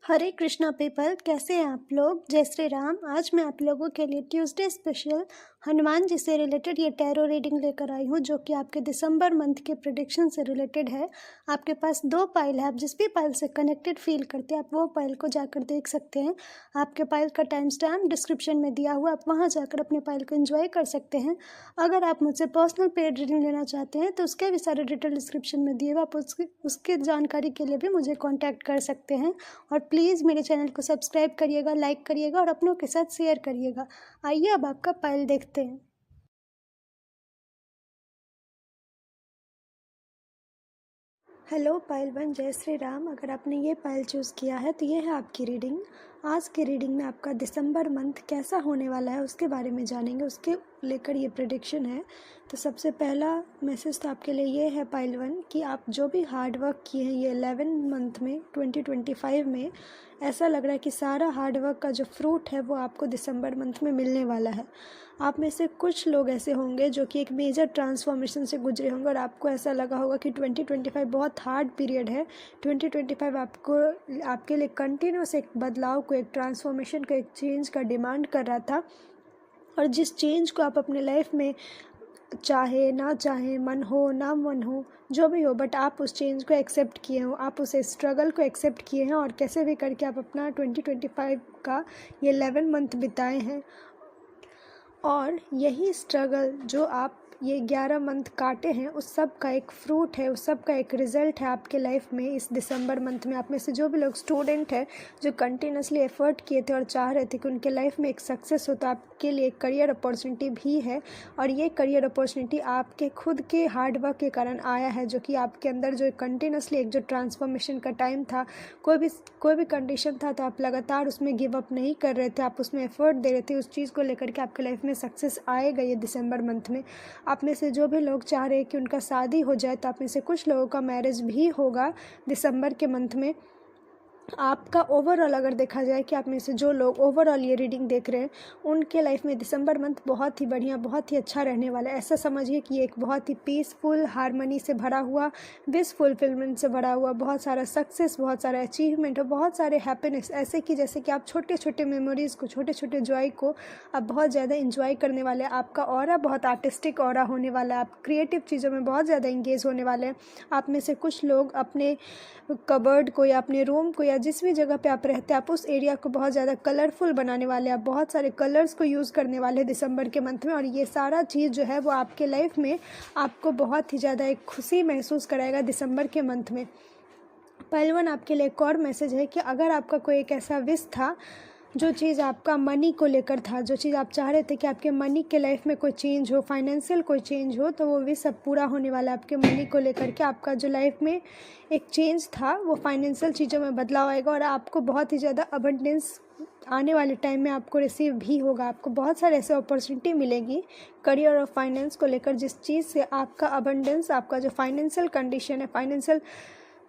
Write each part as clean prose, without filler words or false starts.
हरे Krishna people, कैसे हैं आप लोग। जय श्री राम। आज मैं आप लोगों के लिए ट्यूसडे स्पेशल हनुमान जी से रिलेटेड ये टैरो रीडिंग लेकर आई हूँ, जो कि आपके दिसंबर मंथ के प्रेडिक्शन से रिलेटेड है। आपके पास 2 पाइल है, आप जिस भी पाइल से कनेक्टेड फील करते हैं आप वो पाइल को जाकर देख सकते हैं। आपके पाइल का टाइम स्टैम्प डिस्क्रिप्शन में दिया हुआ, आप वहाँ जाकर अपने पाइल को एंजॉय कर सकते हैं। अगर आप मुझसे पर्सनल पेड रीडिंग लेना चाहते हैं तो उसके भी सारे डिटेल डिस्क्रिप्शन में दिए हुआ, आप उसकी जानकारी के लिए भी मुझे कॉन्टैक्ट कर सकते हैं। और प्लीज़ मेरे चैनल को सब्सक्राइब करिएगा, लाइक करिएगा और अपनों के साथ शेयर करिएगा। आइए अब आपका पाइल देखते हैं। हेलो पाइल 1, जय श्री राम। अगर आपने ये पाइल चूज़ किया है तो ये है आपकी रीडिंग। आज की रीडिंग में आपका दिसंबर मंथ कैसा होने वाला है उसके बारे में जानेंगे, उसके लेकर ये प्रेडिक्शन है। तो सबसे पहला मैसेज तो आपके लिए ये है पाइल 1 कि आप जो भी हार्ड वर्क किए हैं ये 11 मंथ में 2025 में, ऐसा लग रहा है कि सारा हार्ड वर्क का जो फ्रूट है वो आपको दिसंबर मंथ में मिलने वाला है। आप में से कुछ लोग ऐसे होंगे जो कि एक मेजर ट्रांसफॉर्मेशन से गुजरे होंगे और आपको ऐसा लगा होगा कि 2025 बहुत हार्ड पीरियड है। 2025 आपके लिए कंटिन्यूस एक बदलाव को, एक ट्रांसफॉर्मेशन को, एक चेंज का डिमांड कर रहा था। और जिस चेंज को आप अपने लाइफ में चाहे ना चाहे, मन हो ना मन हो, जो भी हो, बट आप उस चेंज को एक्सेप्ट किए हो, आप उस स्ट्रगल को एक्सेप्ट किए हैं और कैसे भी करके आप अपना 2025 का ये 11 मंथ बिताए हैं। और यही स्ट्रगल जो आप ये 11 मंथ काटे हैं उस सब का एक फ्रूट है, उस सब का एक रिज़ल्ट है आपके लाइफ में इस दिसंबर मंथ में। आप में से जो भी लोग स्टूडेंट हैं जो कंटिन्यूसली एफर्ट किए थे और चाह रहे थे कि उनके लाइफ में एक सक्सेस हो, तो आपके लिए एक करियर अपॉर्चुनिटी भी है। और ये करियर अपॉर्चुनिटी आपके खुद के हार्डवर्क के कारण आया है, जो कि आपके अंदर जो कंटिन्यूसली एक जो ट्रांसफॉर्मेशन का टाइम था, कोई भी कंडीशन था तो आप लगातार उसमें गिव अप नहीं कर रहे थे, आप उसमें एफर्ट दे रहे थे। उस चीज़ को लेकर के आपके लाइफ में सक्सेस आएगा ये दिसंबर मंथ में। आप में से जो भी लोग चाह रहे हैं कि उनका शादी हो जाए, तो आप में से कुछ लोगों का मैरिज भी होगा दिसंबर के मंथ में। आपका ओवरऑल अगर देखा जाए कि आप में से जो लोग ओवरऑल ये रीडिंग देख रहे हैं उनके लाइफ में दिसंबर मंथ बहुत ही बढ़िया, बहुत ही अच्छा रहने वाला है। ऐसा समझिए कि एक बहुत ही पीसफुल, हारमनी से भरा हुआ, विश फुलफिलमेंट से भरा हुआ, बहुत सारा सक्सेस, बहुत सारा अचीवमेंट और बहुत सारे हैप्पीनेस, ऐसे कि जैसे कि आप छोटे छोटे मेमोरीज़ को, छोटे छोटे जॉय को आप बहुत ज़्यादा इंजॉय करने वाले हैं। आपका ऑरा बहुत आर्टिस्टिक ऑरा होने वाला है, आप क्रिएटिव चीज़ों में बहुत ज़्यादा इंगेज होने वाले हैं। आप में से कुछ लोग अपने कबर्ड को या अपने रूम को या जिस भी जगह पे आप रहते हैं आप उस एरिया को बहुत ज़्यादा कलरफुल बनाने वाले हैं। आप बहुत सारे कलर्स को यूज़ करने वाले हैं दिसंबर के मंथ में, और ये सारा चीज़ जो है वो आपके लाइफ में आपको बहुत ही ज़्यादा एक खुशी महसूस कराएगा दिसंबर के मंथ में। पहले वन आपके लिए एक और मैसेज है कि अगर आपका कोई एक ऐसा विश था, जो चीज़ आपका मनी को लेकर था, जो चीज़ आप चाह रहे थे कि आपके मनी के लाइफ में कोई चेंज हो, फाइनेंशियल कोई चेंज हो, तो वो विश सब पूरा होने वाला है आपके मनी को लेकर के। आपका जो लाइफ में एक चेंज था वो फाइनेंशियल चीज़ों में बदलाव आएगा और आपको बहुत ही ज़्यादा अबंडेंस आने वाले टाइम में आपको रिसीव भी होगा। आपको बहुत सारे ऐसे अपॉर्चुनिटी मिलेगी करियर और फाइनेंस को लेकर, जिस चीज़ से आपका अबंडेंस, आपका जो फाइनेंशियल कंडीशन है, फाइनेंशियल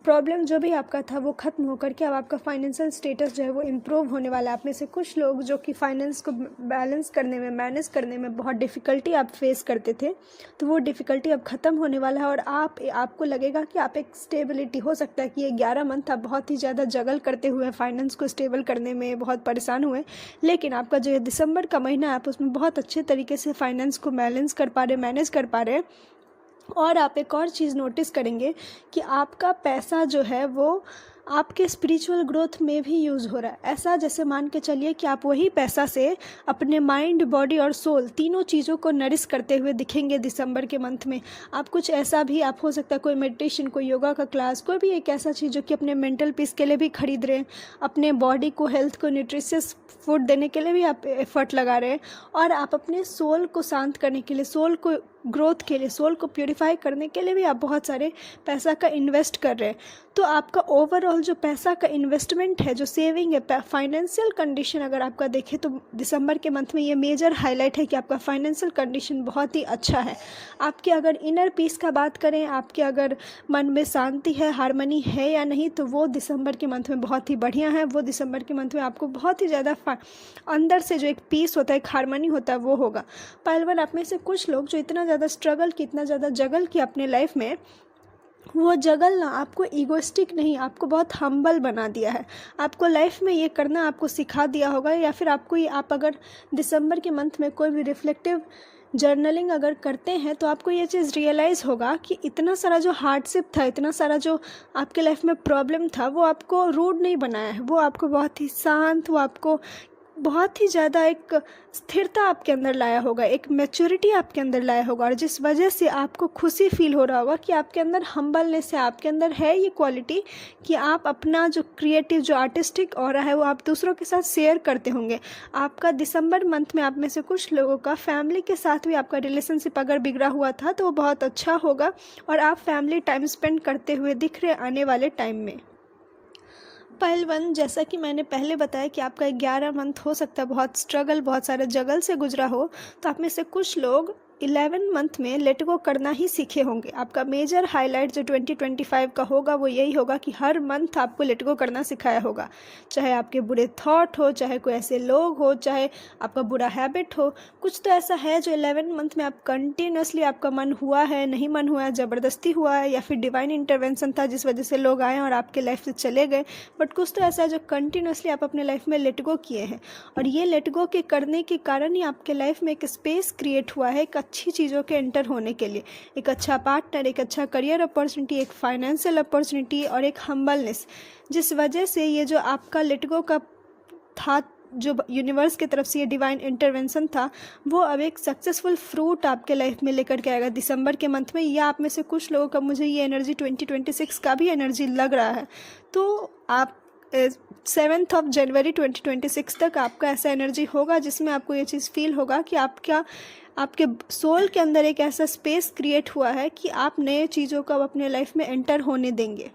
प्रॉब्लम जो भी आपका था वो ख़त्म होकर के अब आपका फाइनेंशियल स्टेटस जो है वो इम्प्रूव होने वाला है। आप में से कुछ लोग जो कि फाइनेंस को बैलेंस करने में, मैनेज करने में बहुत डिफ़िकल्टी आप फेस करते थे, तो वो डिफ़िकल्टी अब ख़त्म होने वाला है और आपको लगेगा कि आप एक स्टेबिलिटी, हो सकता है कि ये 11 मंथ आप बहुत ही ज़्यादा जगल करते हुए फाइनेंस को स्टेबल करने में बहुत परेशान हुए, लेकिन आपका जो दिसंबर का महीना है आप उसमें बहुत अच्छे तरीके से फाइनेंस को बैलेंस कर पा रहे, मैनेज कर पा रहे हैं। और आप एक और चीज़ नोटिस करेंगे कि आपका पैसा जो है वो आपके स्पिरिचुअल ग्रोथ में भी यूज़ हो रहा है। ऐसा जैसे मान के चलिए कि आप वही पैसा से अपने माइंड, बॉडी और सोल तीनों चीज़ों को नरिश करते हुए दिखेंगे दिसंबर के मंथ में। आप कुछ ऐसा भी, आप हो सकता है कोई मेडिटेशन, कोई योगा का क्लास, कोई भी एक ऐसा चीज़ जो कि अपने मेंटल पीस के लिए भी खरीद रहे हैं, अपने बॉडी को, हेल्थ को न्यूट्रिशियस फूड देने के लिए भी आप एफर्ट लगा रहे हैं, और आप अपने सोल को शांत करने के लिए, सोल को ग्रोथ के लिए, सोल को प्योरीफाई करने के लिए भी आप बहुत सारे पैसा का इन्वेस्ट कर रहे हैं। तो आपका ओवरऑल जो पैसा का इन्वेस्टमेंट है, जो सेविंग है, फाइनेंशियल कंडीशन अगर आपका देखें तो दिसंबर के मंथ में ये मेजर हाईलाइट है कि आपका फाइनेंशियल कंडीशन बहुत ही अच्छा है। आपके अगर इनर पीस का बात करें, आपके अगर मन में शांति है, हारमनी है या नहीं, तो वो दिसंबर के मंथ में बहुत ही बढ़िया है। वो दिसंबर के मंथ में आपको बहुत ही ज़्यादा अंदर से जो एक पीस होता है, एक हारमनी होता है, वो होगा। पहलवान, आप में से कुछ लोग जो इतना ज़्यादा स्ट्रगल की, इतना ज़्यादा जगल की अपने लाइफ में, वो जगल ना आपको ईगोइस्टिक नहीं, आपको बहुत हम्बल बना दिया है। आपको लाइफ में ये करना आपको सिखा दिया होगा, या फिर आपको ये, आप अगर दिसंबर के मंथ में कोई भी रिफ्लेक्टिव जर्नलिंग अगर करते हैं तो आपको ये चीज़ रियलाइज़ होगा कि इतना सारा जो हार्डशिप था, इतना सारा जो आपके लाइफ में प्रॉब्लम था, वो आपको रूड नहीं बनाया है, वो आपको बहुत ही शांत, वो आपको बहुत ही ज़्यादा एक स्थिरता आपके अंदर लाया होगा, एक मैच्योरिटी आपके अंदर लाया होगा, और जिस वजह से आपको खुशी फील हो रहा होगा कि आपके अंदर हम्बलनेस है, आपके अंदर है ये क्वालिटी कि आप अपना जो क्रिएटिव, जो आर्टिस्टिक ऑरा है वो आप दूसरों के साथ शेयर करते होंगे। आपका दिसंबर मंथ में आप में से कुछ लोगों का फैमिली के साथ भी आपका रिलेशनशिप अगर बिगड़ा हुआ था तो वो बहुत अच्छा होगा, और आप फैमिली टाइम स्पेंड करते हुए दिख रहे आने वाले टाइम में। पहलवान, जैसा कि मैंने पहले बताया कि आपका 11 मंथ हो सकता है बहुत स्ट्रगल, बहुत सारे जगल से गुजरा हो, तो आप में से कुछ लोग 11 मंथ में लेट गो करना ही सीखे होंगे। आपका मेजर हाईलाइट जो 2025 का होगा वो यही होगा कि हर मंथ आपको लेट गो करना सिखाया होगा, चाहे आपके बुरे थॉट हो, चाहे कोई ऐसे लोग हो, चाहे आपका बुरा हैबिट हो। कुछ तो ऐसा है जो 11 मंथ में आप कंटिन्यूसली आपका मन हुआ है, नहीं मन हुआ है, ज़बरदस्ती हुआ है, या फिर डिवाइन इंटरवेंशन था जिस वजह से लोग आए और आपके लाइफ से चले गए। बट कुछ तो ऐसा है जो कंटिन्यूसली आप अपने लाइफ में लेट गो किए हैं, और ये लेट गो के करने के कारण ही आपके लाइफ में एक स्पेस क्रिएट हुआ है एक अच्छी चीज़ों के एंटर होने के लिए, एक अच्छा पार्टनर, एक अच्छा करियर अपॉर्चुनिटी, एक फाइनेंशियल अपॉर्चुनिटी और एक हम्बलनेस, जिस वजह से ये जो आपका लेट गो का था, जो यूनिवर्स की तरफ से ये डिवाइन इंटरवेंशन था, वो अब एक सक्सेसफुल फ्रूट आपके लाइफ में लेकर के आएगा दिसंबर के मंथ में। या आप में से कुछ लोगों का मुझे ये एनर्जी 2026 का भी एनर्जी लग रहा है, तो आप 7 जनवरी 2026 तक आपका ऐसा एनर्जी होगा जिसमें आपको ये चीज़ फील होगा कि आपके सोल के अंदर एक ऐसा स्पेस क्रिएट हुआ है कि आप नए चीज़ों को अब अपने लाइफ में एंटर होने देंगे।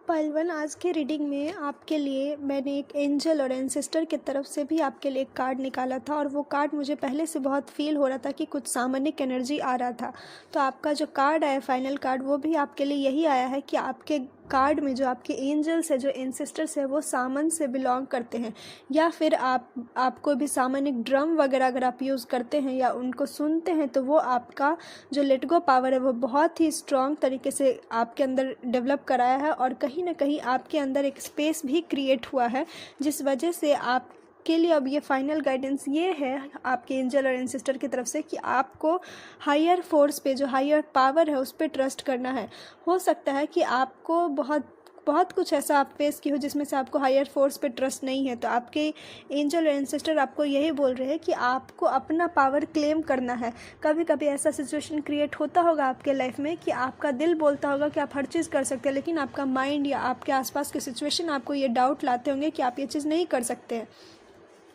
पहलवान, आज के रीडिंग में आपके लिए मैंने एक एंजल और एंसेस्टर की तरफ से भी आपके लिए एक कार्ड निकाला था, और वो कार्ड मुझे पहले से बहुत फील हो रहा था कि कुछ सामान्य एनर्जी आ रहा था। तो आपका जो कार्ड आया, फाइनल कार्ड, वो भी आपके लिए यही आया है कि आपके कार्ड में जो आपके एंजल्स है, जो एंसेस्टर्स है, वो सामन से बिलोंग करते हैं, या फिर आपको भी सामान्य ड्रम वगैरह अगर आप यूज़ करते हैं या उनको सुनते हैं तो वो आपका जो लेट गो पावर है वो बहुत ही स्ट्रॉन्ग तरीके से आपके अंदर डेवलप कराया है, और कहीं ना कहीं आपके अंदर एक स्पेस भी क्रिएट हुआ है, जिस वजह से आप के लिए अब ये फाइनल गाइडेंस ये है आपके एंजल और एंसेस्टर की तरफ से कि आपको हायर फोर्स पे, जो हायर पावर है, उस पर ट्रस्ट करना है। हो सकता है कि आपको बहुत कुछ ऐसा आप फेस की हो जिसमें से आपको हायर फोर्स पे ट्रस्ट नहीं है, तो आपके एंजल और एंसेस्टर आपको यही बोल रहे हैं कि आपको अपना पावर क्लेम करना है। कभी कभी ऐसा सिचुएशन क्रिएट होता होगा आपके लाइफ में कि आपका दिल बोलता होगा कि आप हर चीज़ कर सकते हैं, लेकिन आपका माइंड या आपके आसपास के सिचुएशन आपको ये डाउट लाते होंगे कि आप ये चीज़ नहीं कर सकते हैं।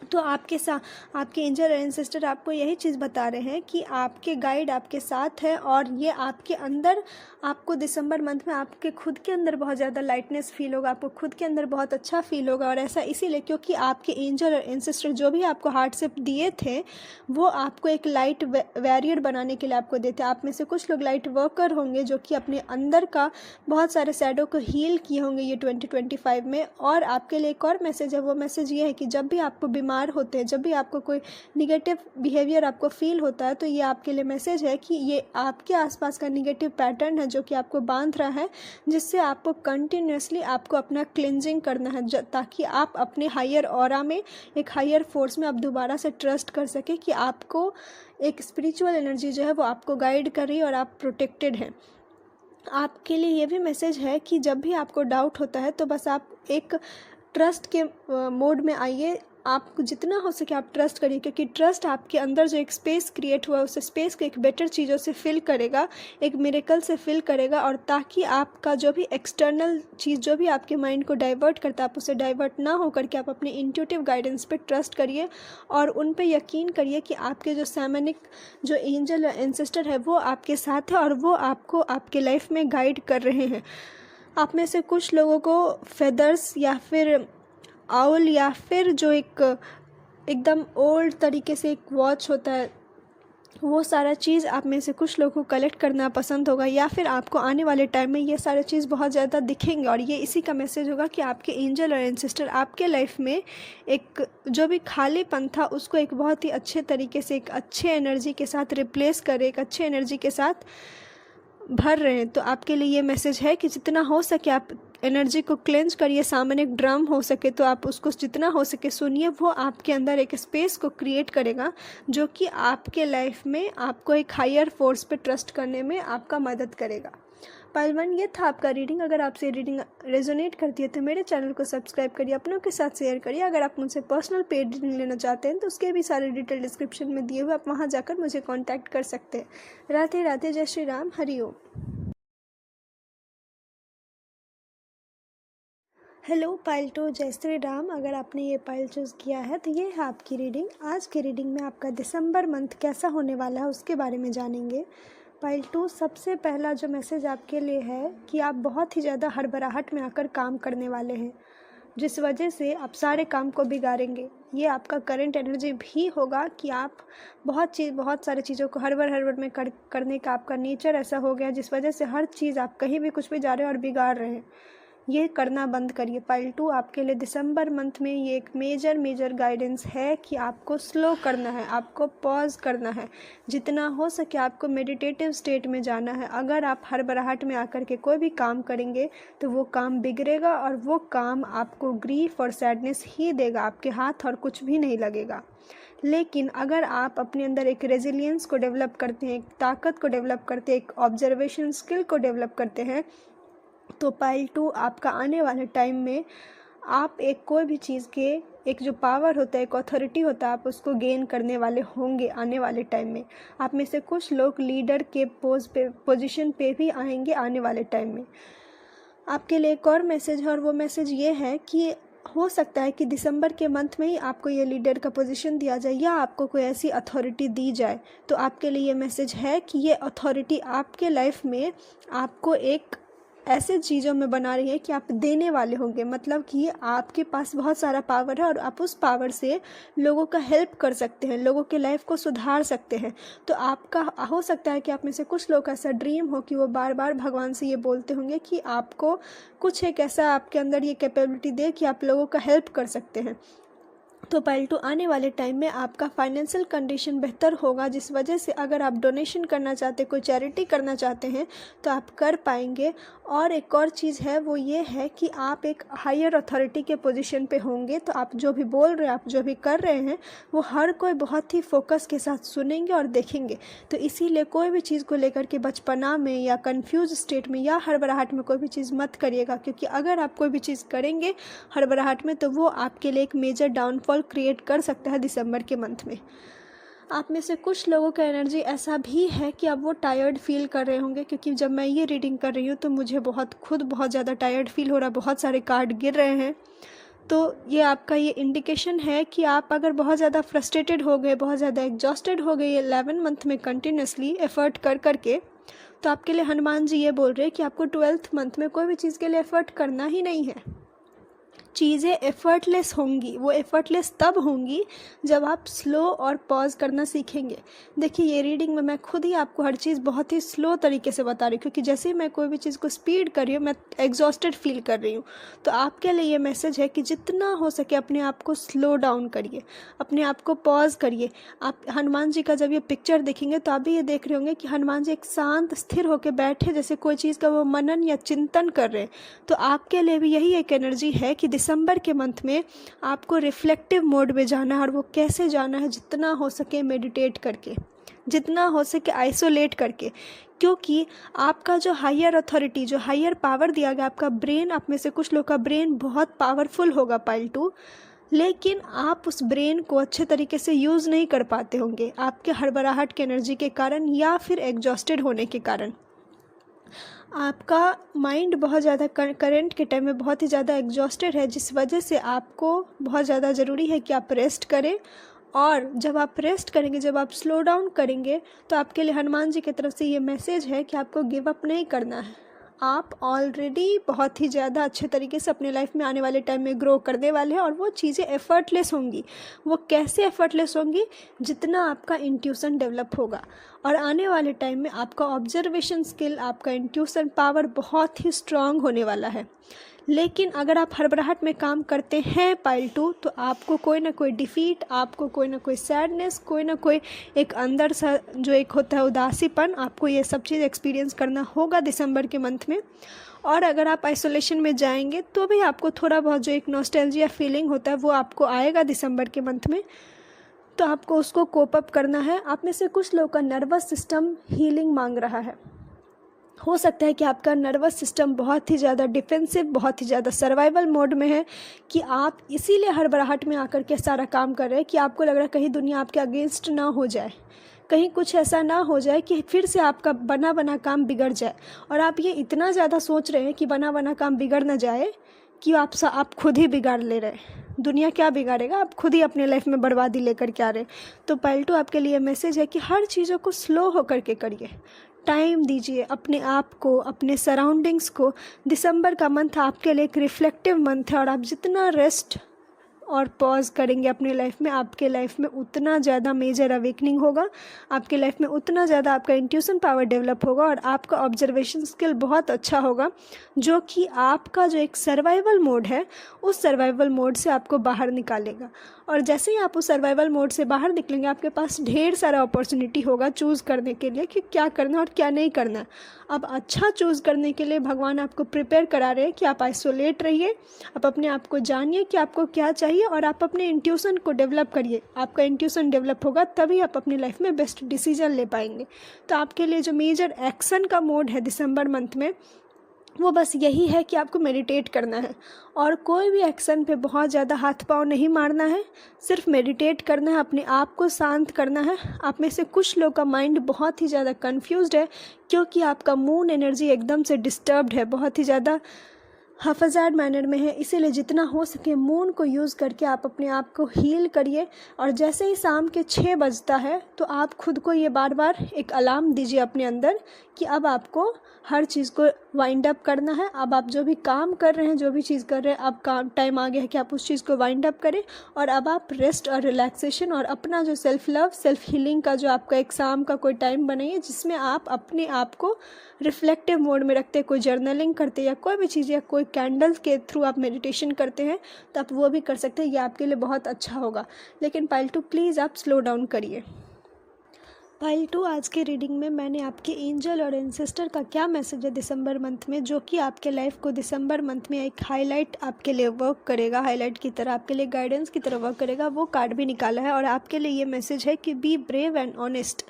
तो आपके एंजल और एंसेस्टर आपको यही चीज़ बता रहे हैं कि आपके गाइड आपके साथ है, और ये आपके अंदर, आपको दिसंबर मंथ में आपके खुद के अंदर बहुत ज़्यादा लाइटनेस फील होगा, आपको खुद के अंदर बहुत अच्छा फील होगा। और ऐसा इसीलिए क्योंकि आपके एंजल और एंसेस्टर जो भी आपको हार्डशिप दिए थे वो आपको एक लाइट वैरियर बनाने के लिए आपको देते। आप में से कुछ लोग लाइट वर्कर होंगे जो कि अपने अंदर का बहुत सारे शैडो को हील किए होंगे ये 2025 में। और आपके लिए एक और मैसेज है, वो मैसेज ये है कि जब भी आपको बीमार होते हैं, जब भी आपको कोई निगेटिव बिहेवियर आपको फील होता है, तो ये आपके लिए मैसेज है कि ये आपके आसपास का निगेटिव पैटर्न है जो कि आपको बांध रहा है, जिससे आपको कंटिन्यूसली आपको अपना क्लिनजिंग करना है, ताकि आप अपने हायर ऑरा में, एक हायर फोर्स में आप दोबारा से ट्रस्ट कर सके कि आपको एक स्पिरिचुअल एनर्जी जो है वो आपको गाइड कर रही है और आप प्रोटेक्टेड हैं। आपके लिए ये भी मैसेज है कि जब भी आपको डाउट होता है तो बस आप एक ट्रस्ट के मोड में आइए, आपको जितना हो सके आप ट्रस्ट करिए, क्योंकि ट्रस्ट आपके अंदर जो एक स्पेस क्रिएट हुआ है उस स्पेस को एक बेटर चीज़ों से फिल करेगा, एक मिरेकल से फिल करेगा, और ताकि आपका जो भी एक्सटर्नल चीज़ जो भी आपके माइंड को डाइवर्ट करता है, आप उससे डाइवर्ट ना हो करके आप अपने इंट्यूटिव गाइडेंस पे ट्रस्ट करिए और उन पे यकीन करिए कि आपके जो सैमनिक, जो एंजल या एंसेस्टर है वो आपके साथ है और वो आपको आपके लाइफ में गाइड कर रहे हैं। आप में से कुछ लोगों को फेदर्स या फिर आउल या फिर जो एकदम ओल्ड तरीके से एक वॉच होता है, वो सारा चीज़ आप में से कुछ लोगों को कलेक्ट करना पसंद होगा, या फिर आपको आने वाले टाइम में ये सारे चीज़ बहुत ज़्यादा दिखेंगे। और ये इसी का मैसेज होगा कि आपके एंजल और एंसेस्टर आपके लाइफ में एक जो भी खालीपन था उसको एक बहुत ही अच्छे तरीके से, एक अच्छे एनर्जी के साथ रिप्लेस करे, एक अच्छे एनर्जी के साथ भर रहे हैं, तो आपके लिए ये मैसेज है कि जितना हो सके आप एनर्जी को क्लेंज करिए। सामने एक ड्रम हो सके तो आप उसको जितना हो सके सुनिए, वो आपके अंदर एक स्पेस को क्रिएट करेगा जो कि आपके लाइफ में आपको एक हायर फोर्स पे ट्रस्ट करने में आपका मदद करेगा। पाइल 1, ये था आपका रीडिंग। अगर आपसे रीडिंग रेजोनेट करती है तो मेरे चैनल को सब्सक्राइब करिए, अपनों के साथ शेयर करिए। अगर आप मुझसे पर्सनल पेड रीडिंग लेना चाहते हैं तो उसके भी सारे डिटेल डिस्क्रिप्शन में दिए हुए, आप वहाँ जाकर मुझे कॉन्टैक्ट कर सकते हैं। राधे राधे, जय श्री राम, हरि ओम। हेलो पाइल 2, जय श्री राम। अगर आपने ये पाइल चूज़ किया है तो ये है आपकी रीडिंग। आज की रीडिंग में आपका दिसंबर मंथ कैसा होने वाला है उसके बारे में जानेंगे। पाइल 2, सबसे पहला जो मैसेज आपके लिए है कि आप बहुत ही ज़्यादा हड़बड़ाहट में आकर काम करने वाले हैं, जिस वजह से आप सारे काम को बिगाड़ेंगे। ये आपका करंट एनर्जी भी होगा कि आप बहुत सारी चीज़ों को हड़बड़ में करने का आपका नेचर ऐसा हो गया, जिस वजह से हर चीज़ आप कहीं भी कुछ भी जा रहे हैं और बिगाड़ रहे हैं। ये करना बंद करिए। पाइल 2, आपके लिए दिसंबर मंथ में ये एक मेजर गाइडेंस है कि आपको स्लो करना है, आपको पॉज करना है, जितना हो सके आपको मेडिटेटिव स्टेट में जाना है। अगर आप हड़बड़ाहट में आकर के कोई भी काम करेंगे तो वो काम बिगड़ेगा और वो काम आपको ग्रीफ और सैडनेस ही देगा, आपके हाथ और कुछ भी नहीं लगेगा। लेकिन अगर आप अपने अंदर एक रेजिलियंस को डेवलप करते हैं, एक ताकत को डेवलप करते हैं, एक ऑब्जर्वेशन स्किल को डेवलप करते हैं, तो पाइल 2, आपका आने वाले टाइम में आप एक कोई भी चीज़ के एक जो पावर होता है, एक अथॉरिटी होता है, आप उसको गेन करने वाले होंगे आने वाले टाइम में। आप में से कुछ लोग लीडर के पोजीशन पे भी आएंगे आने वाले टाइम में। आपके लिए एक और मैसेज है और वो मैसेज ये है कि हो सकता है कि दिसंबर के मंथ में ही आपको ये लीडर का पोजीशन दिया जाए या आपको कोई ऐसी अथॉरिटी दी जाए। तो आपके लिए ये मैसेज है कि ये अथॉरिटी आपके लाइफ में आपको एक ऐसे चीज़ों में बना रही है कि आप देने वाले होंगे। मतलब कि आपके पास बहुत सारा पावर है और आप उस पावर से लोगों का हेल्प कर सकते हैं, लोगों के लाइफ को सुधार सकते हैं। तो आपका हो सकता है कि आप में से कुछ लोग ऐसा ड्रीम हो कि वो बार बार भगवान से ये बोलते होंगे कि आपको कुछ एक ऐसा आपके अंदर ये कैपेबिलिटी दे कि आप लोगों का हेल्प कर सकते हैं। तो पाइल 2, आने वाले टाइम में आपका फाइनेंशियल कंडीशन बेहतर होगा, जिस वजह से अगर आप डोनेशन करना चाहते हैं, कोई चैरिटी करना चाहते हैं तो आप कर पाएंगे। और एक और चीज़ है वो ये है कि आप एक हायर अथॉरिटी के पोजीशन पे होंगे, तो आप जो भी बोल रहे हैं, आप जो भी कर रहे हैं, वो हर कोई बहुत ही फोकस के साथ सुनेंगे और देखेंगे। तो इसीलिए कोई भी चीज़ को लेकर के बचपना में या कंफ्यूज स्टेट में या हड़बड़ाहट में कोई भी चीज़ मत करिएगा, क्योंकि अगर आप कोई भी चीज़ करेंगे हड़बड़ाहट में तो वो आपके लिए एक मेजर डाउनफॉल क्रिएट कर सकता है दिसंबर के मंथ में। आप में से कुछ लोगों का एनर्जी ऐसा भी है कि अब वो टायर्ड फील कर रहे होंगे, क्योंकि जब मैं ये रीडिंग कर रही हूँ तो मुझे खुद बहुत ज़्यादा टायर्ड फील हो रहा है, बहुत सारे कार्ड गिर रहे हैं। तो ये आपका ये इंडिकेशन है कि आप अगर बहुत ज़्यादा फ्रस्ट्रेटेड हो गए, बहुत ज़्यादा एग्जॉस्टेड हो गए 11 मंथ में कंटिन्यूसली एफर्ट कर करके, तो आपके लिए हनुमान जी ये बोल रहे हैं कि आपको 12th मंथ में कोई भी चीज़ के लिए एफर्ट करना ही नहीं है। चीज़ें एफर्टलेस होंगी। वो एफर्टलेस तब होंगी जब आप स्लो और पॉज करना सीखेंगे। देखिए, ये रीडिंग में मैं खुद ही आपको हर चीज़ बहुत ही स्लो तरीके से बता रही हूँ, क्योंकि जैसे ही मैं कोई भी चीज़ को स्पीड कर रही हूँ मैं एग्जॉस्टेड फील कर रही हूँ। तो आपके लिए ये मैसेज है कि जितना हो सके अपने आप को स्लो डाउन करिए, अपने आप को पॉज करिए। आप हनुमान जी का जब ये पिक्चर देखेंगे तो आप भी ये देख रहे होंगे कि हनुमान जी एक शांत स्थिर होकर बैठे, जैसे कोई चीज़ का वो मनन या चिंतन कर रहे हैं। तो आपके लिए भी यही एक एनर्जी है कि दिसंबर के मंथ में आपको रिफ्लेक्टिव मोड में जाना है। और वो कैसे जाना है? जितना हो सके मेडिटेट करके, जितना हो सके आइसोलेट करके, क्योंकि आपका जो हायर अथॉरिटी, जो हायर पावर दिया गया, आपका ब्रेन, आप में से कुछ लोग का ब्रेन बहुत पावरफुल होगा पाइल 2, लेकिन आप उस ब्रेन को अच्छे तरीके से यूज़ नहीं कर पाते होंगे आपके हड़बड़ाहट के एनर्जी के कारण या फिर एग्जॉस्टेड होने के कारण। आपका माइंड बहुत ज़्यादा करंट के टाइम में बहुत ही ज़्यादा एग्जॉस्टेड है, जिस वजह से आपको बहुत ज़्यादा ज़रूरी है कि आप रेस्ट करें। और जब आप रेस्ट करेंगे, जब आप स्लो डाउन करेंगे, तो आपके लिए हनुमान जी की तरफ से ये मैसेज है कि आपको गिव अप नहीं करना है। आप ऑलरेडी बहुत ही ज़्यादा अच्छे तरीके से अपने लाइफ में आने वाले टाइम में ग्रो करने वाले हैं, और वो चीज़ें एफर्टलेस होंगी। वो कैसे एफर्टलेस होंगी? जितना आपका इंट्यूशन डेवलप होगा। और आने वाले टाइम में आपका ऑब्जर्वेशन स्किल, आपका इंट्यूशन पावर बहुत ही स्ट्रांग होने वाला है। लेकिन अगर आप हड़बड़ाहट में काम करते हैं पाइल 2, तो आपको कोई ना कोई डिफीट, आपको कोई ना कोई सैडनेस, कोई ना कोई एक अंदर सा जो एक होता है उदासीपन, आपको ये सब चीज़ एक्सपीरियंस करना होगा दिसंबर के मंथ में। और अगर आप आइसोलेशन में जाएंगे तो भी आपको थोड़ा बहुत जो एक नॉस्टैल्जिया फीलिंग होता है वो आपको आएगा दिसंबर के मंथ में, तो आपको उसको कोप अप करना है। आप में से कुछ लोगों का नर्वस सिस्टम हीलिंग मांग रहा है। हो सकता है कि आपका नर्वस सिस्टम बहुत ही ज़्यादा डिफेंसिव, बहुत ही ज़्यादा सर्वाइवल मोड में है, कि आप इसीलिए हड़बड़ाहट में आकर के सारा काम कर रहे हैं कि आपको लग रहा है कहीं दुनिया आपके अगेंस्ट ना हो जाए, कहीं कुछ ऐसा ना हो जाए कि फिर से आपका बना बना काम बिगड़ जाए। और आप ये इतना ज़्यादा सोच रहे हैं कि बना बना काम बिगड़ ना जाए कि आप खुद ही बिगाड़ ले रहे हैं। दुनिया क्या बिगाड़ेगा, आप खुद ही अपने लाइफ में बर्बादी लेकर के आ रहे। तो पाइल 2 आपके लिए मैसेज है कि हर चीज़ों को स्लो होकर के करिए, टाइम दीजिए अपने आप को, अपने सराउंडिंग्स को। दिसंबर का मंथ आपके लिए एक रिफ्लेक्टिव मंथ है, और आप जितना रेस्ट और पॉज करेंगे अपने लाइफ में, आपके लाइफ में उतना ज़्यादा मेजर अवेकनिंग होगा, आपके लाइफ में उतना ज़्यादा आपका इंट्यूशन पावर डेवलप होगा, और आपका ऑब्जर्वेशन स्किल बहुत अच्छा होगा, जो कि आपका जो एक सर्वाइवल मोड है उस सर्वाइवल मोड से आपको बाहर निकालेगा। और जैसे ही आप उस सर्वाइवल मोड से बाहर निकलेंगे, आपके पास ढेर सारा अपॉर्चुनिटी होगा चूज़ करने के लिए कि क्या करना और क्या नहीं करना। अब अच्छा चूज़ करने के लिए भगवान आपको प्रिपेयर करा रहे हैं कि आप आइसोलेट रहिए, आप अपने आप को जानिए कि आपको क्या चाहिए, और आप अपने इंट्यूशन को डेवलप करिए। आपका इंट्यूशन डेवलप होगा तभी आप अपनी लाइफ में बेस्ट डिसीजन ले पाएंगे। तो आपके लिए जो मेजर एक्शन का मोड है दिसंबर मंथ में, वो बस यही है कि आपको मेडिटेट करना है, और कोई भी एक्शन पे बहुत ज़्यादा हाथ पाँव नहीं मारना है, सिर्फ मेडिटेट करना है, अपने आप को शांत करना है। आप में से कुछ लोग का माइंड बहुत ही ज़्यादा कंफ्यूज्ड है, क्योंकि आपका मून एनर्जी एकदम से डिस्टर्ब्ड है, बहुत ही ज़्यादा हफजार्ड मैनर में है। इसीलिए जितना हो सके मून को यूज़ करके आप अपने आप को हील करिए। और जैसे ही शाम के 6 बजता है, तो आप खुद को ये बार बार एक अलार्म दीजिए अपने अंदर कि अब आपको हर चीज़ को वाइंड अप करना है। अब आप जो भी काम कर रहे हैं, जो भी चीज़ कर रहे हैं, अब काम टाइम आ गया है कि आप उस चीज़ को वाइंड अप करें। और अब आप रेस्ट और रिलैक्सेशन और अपना जो सेल्फ लव, सेल्फ हीलिंग का जो आपका एक शाम का कोई टाइम बनाइए, जिसमें आप अपने आप को रिफ्लेक्टिव मोड में रखते हैं। कोई जर्नलिंग करते हैं या कोई भी चीज़, या कोई कैंडल्स के थ्रू आप मेडिटेशन करते हैं, तो आप वो भी कर सकते हैं। ये आपके लिए बहुत अच्छा होगा। लेकिन पाइल 2 प्लीज़ आप स्लो डाउन करिए। पाइल 2 आज के रीडिंग में मैंने आपके एंजल और एंसेस्टर का क्या मैसेज है दिसंबर मंथ में, जो कि आपके लाइफ को दिसंबर मंथ में एक हाईलाइट आपके लिए वर्क करेगा, हाईलाइट की तरह आपके लिए गाइडेंस की तरह वर्क करेगा, वो कार्ड भी निकाला है। और आपके लिए ये मैसेज है कि बी ब्रेव एंड ऑनेस्ट।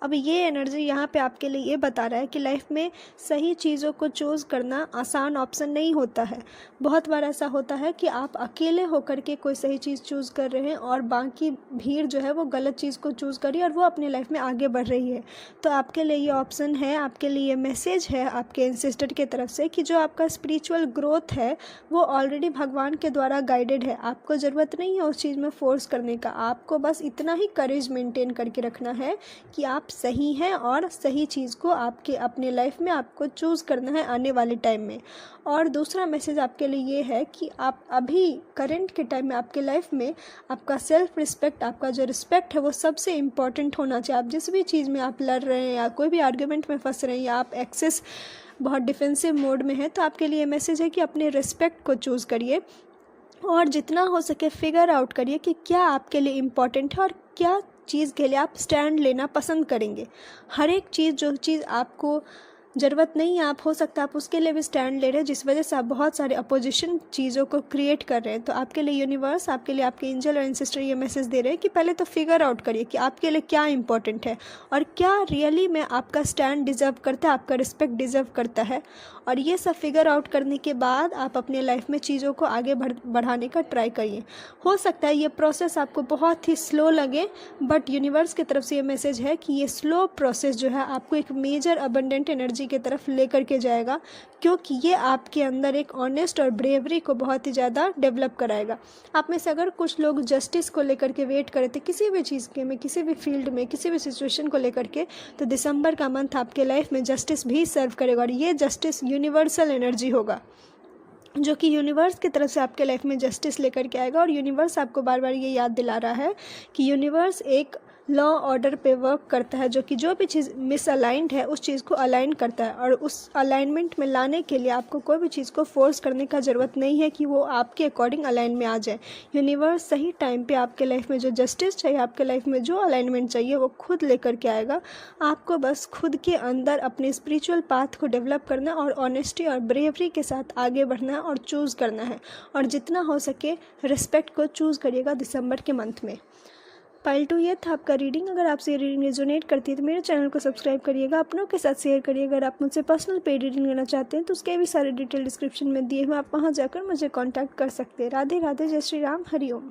अब ये एनर्जी यहाँ पे आपके लिए ये बता रहा है कि लाइफ में सही चीज़ों को चूज़ करना आसान ऑप्शन नहीं होता है। बहुत बार ऐसा होता है कि आप अकेले होकर के कोई सही चीज़ चूज़ कर रहे हैं, और बाकी भीड़ जो है वो गलत चीज़ को चूज़ करी और वो अपनी लाइफ में आगे बढ़ रही है। तो आपके लिए ये ऑप्शन है, आपके लिए ये मैसेज है आपके एंसेस्टर की तरफ से कि जो आपका स्पिरिचुअल ग्रोथ है वो ऑलरेडी भगवान के द्वारा गाइडेड है। आपको ज़रूरत नहीं है उस चीज़ में फोर्स करने का, आपको बस इतना ही करेज मेंटेन करके रखना है कि आप सही हैं, और सही चीज़ को आपके अपने लाइफ में आपको चूज़ करना है आने वाले टाइम में। और दूसरा मैसेज आपके लिए ये है कि आप अभी करंट के टाइम में आपके लाइफ में आपका सेल्फ रिस्पेक्ट, आपका जो रिस्पेक्ट है वो सबसे इम्पॉर्टेंट होना चाहिए। आप जिस भी चीज़ में आप लड़ रहे हैं, या कोई भी आर्ग्यूमेंट में फंस रहे हैं, या आप एक्सेस बहुत डिफेंसिव मोड में है, तो आपके लिए मैसेज है कि अपने रिस्पेक्ट को चूज़ करिए, और जितना हो सके फिगर आउट करिए कि क्या आपके लिए इम्पॉर्टेंट है और क्या चीज़ के लिए आप स्टैंड लेना पसंद करेंगे। हर एक चीज़, जो चीज़ आपको ज़रूरत नहीं है, आप हो सकता है आप उसके लिए भी स्टैंड ले रहे हैं, जिस वजह से आप बहुत सारे अपोजिशन चीज़ों को क्रिएट कर रहे हैं। तो आपके लिए यूनिवर्स, आपके लिए आपके एंजल और एंसेस्टर ये मैसेज दे रहे हैं कि पहले तो फिगर आउट करिए कि आपके लिए क्या इंपॉर्टेंट है, और क्या रियली में आपका स्टैंड डिज़र्व करता है, आपका रिस्पेक्ट डिज़र्व करता है। और ये सब फिगर आउट करने के बाद आप अपने लाइफ में चीज़ों को आगे बढ़ाने का ट्राई करिए। हो सकता है ये प्रोसेस आपको बहुत ही स्लो लगे, बट यूनिवर्स की तरफ से ये मैसेज है कि ये स्लो प्रोसेस जो है आपको एक मेजर अबंडेंट एनर्जी की तरफ लेकर के जाएगा, क्योंकि ये आपके अंदर एक ऑनेस्ट और ब्रेवरी को बहुत ही ज़्यादा डेवलप कराएगा। आप में से अगर कुछ लोग जस्टिस को लेकर के वेट करे थे, किसी भी चीज़ के में, किसी भी फील्ड में, किसी भी सिचुएशन को लेकर के, तो दिसंबर का मंथ आपके लाइफ में जस्टिस भी सर्व करेगा। और ये जस्टिस यूनिवर्सल एनर्जी होगा, जो कि यूनिवर्स की तरफ से आपके लाइफ में जस्टिस लेकर के आएगा। और यूनिवर्स आपको बार बार ये याद दिला रहा है कि यूनिवर्स एक लॉ ऑर्डर पे वर्क करता है, जो कि जो भी चीज़ मिसअलाइंड है उस चीज़ को अलाइन करता है। और उस अलाइनमेंट में लाने के लिए आपको कोई भी चीज़ को फोर्स करने का ज़रूरत नहीं है कि वो आपके अकॉर्डिंग अलाइन में आ जाए। यूनिवर्स सही टाइम पे आपके लाइफ में जो जस्टिस चाहिए, आपके लाइफ में जो अलाइनमेंट चाहिए, वो खुद लेकर के आएगा। आपको बस खुद के अंदर अपने स्पिरिचुअल पाथ को डेवलप करना और ऑनेस्टी और ब्रेवरी के साथ आगे बढ़ना है और चूज़ करना है। और जितना हो सके रिस्पेक्ट को चूज़ करिएगा दिसंबर के मंथ में। पाइल 2 ये था आपका रीडिंग। अगर आपसे ये रीडिंग रेजोनेट करती है तो मेरे चैनल को सब्सक्राइब करिएगा, अपनों के साथ शेयर करिए। अगर आप मुझसे पर्सनल पेड रीडिंग लेना चाहते हैं तो उसके भी सारे डिटेल डिस्क्रिप्शन में दिए हुए, आप वहाँ जाकर मुझे कांटेक्ट कर सकते हैं। राधे राधे, जय श्री राम, हरि ओम।